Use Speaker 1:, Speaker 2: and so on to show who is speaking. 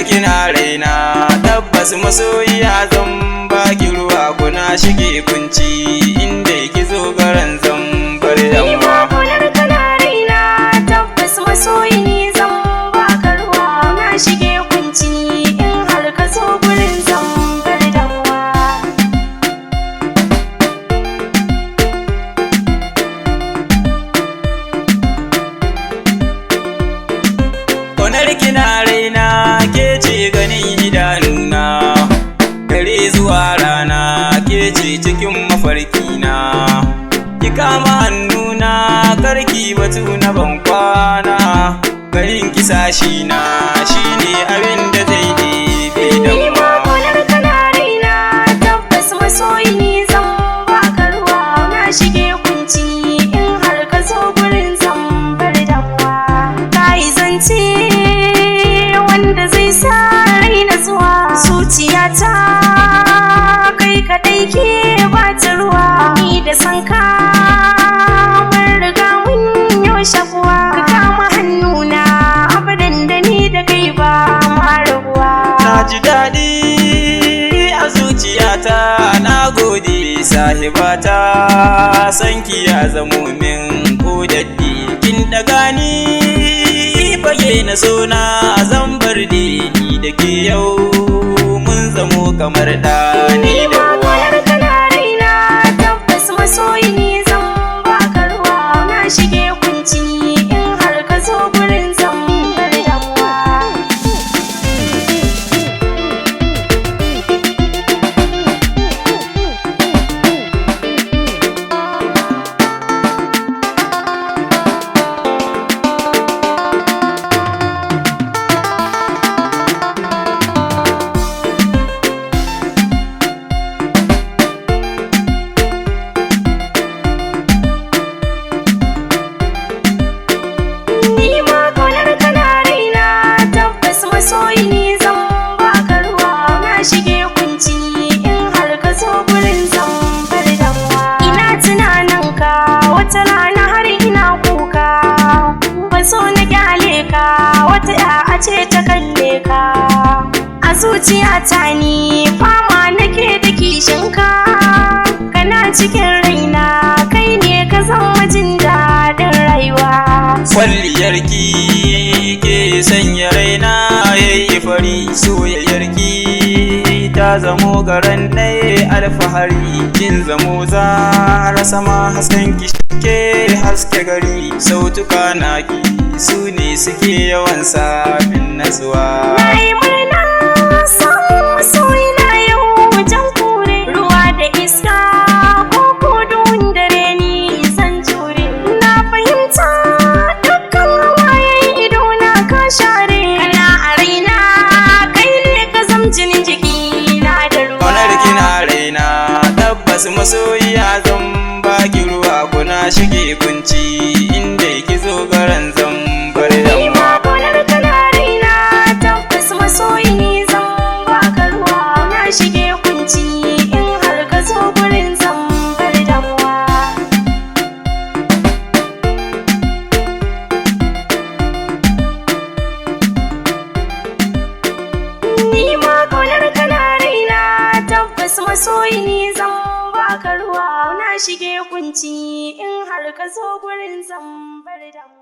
Speaker 1: kina raina tabbas masoyiya zan baki ruwa kuna shige kunci inda ki zo garan zan bar damuwa.
Speaker 2: Kaunar kana raina tabbas masoyi zan baka ruwa na shige kunci in har ka zo gurin zan bar damuwa.
Speaker 1: Kaunar kina raina ke ce ganin idanuna, dare zuwa rana ke ce cikin mafarkina. Ki kama hannuna karki batu na ban kwana, garin kisashi na shine abin da zai ɗebe damuwa.
Speaker 2: Kaunar kana raina tabbas masoyi zan baka ruwa na shige kunci in har ka zo gurin zan bar damuwa. Kai zance wanda zai sa raina zuwa zuciyata kai kadai ke bata ruwa ni da sanka mun riga mun yi shakuwa. Ka kama hannuna abadan da ni da kai ba ma rabuwa.
Speaker 1: Na ji daɗi a zuciyata na gode sahibata, sanki ya zamo min kodaddi. Kin daga ni fage na sona zan bar ni da ke yau mun zamo kamar ɗani da uwa.
Speaker 2: Kaunar kana raina tabbas masoyi zan baka ruwa na shige kunci in har ka zo gurin zan bar damuwa. Masoyi zan baka ruwa na shige kunci in har ka zo gurin zan bar damuwa. Ina tunanin ka wata rana har ina kuka, ban so na kyale ka wata ya'a ce ta kalle ka. A zuciyata ni fama nake da kishin ka, kana cikin raina kai ne ka zama jin daɗin rayuwa.
Speaker 1: Kwalliyarki ke sanya raina yayi fari, soyayyarki ta zamo garan ɗaya alfahari. Kin zamo zara sama hasken ki ke haske gari, sautuka naki su ne suke yawan sabin natsuwa.
Speaker 2: Na yi murna samun masoyi na yau wajen kure ruwa da iska ko kudun dare ni zan jure. Na fahimta dukkan hawayen ido na ka share, kana a raina kai ne ka zamjin jiki na da ruwa.
Speaker 1: Kaunar kina raina tabbas masoyiya zan baki ruwa kuna shige kunci inda ki zo garan zan bar damuwa.
Speaker 2: Kaunar kana raina tabbas masoyi zan baka ruwa na shige kunci in har ka zo gurin zan bar damuwa. Ni ma kaunar kana raina tabbas masoyi zan baka ruwa na shige kunci in har ka zo gurin zan bar damuwa.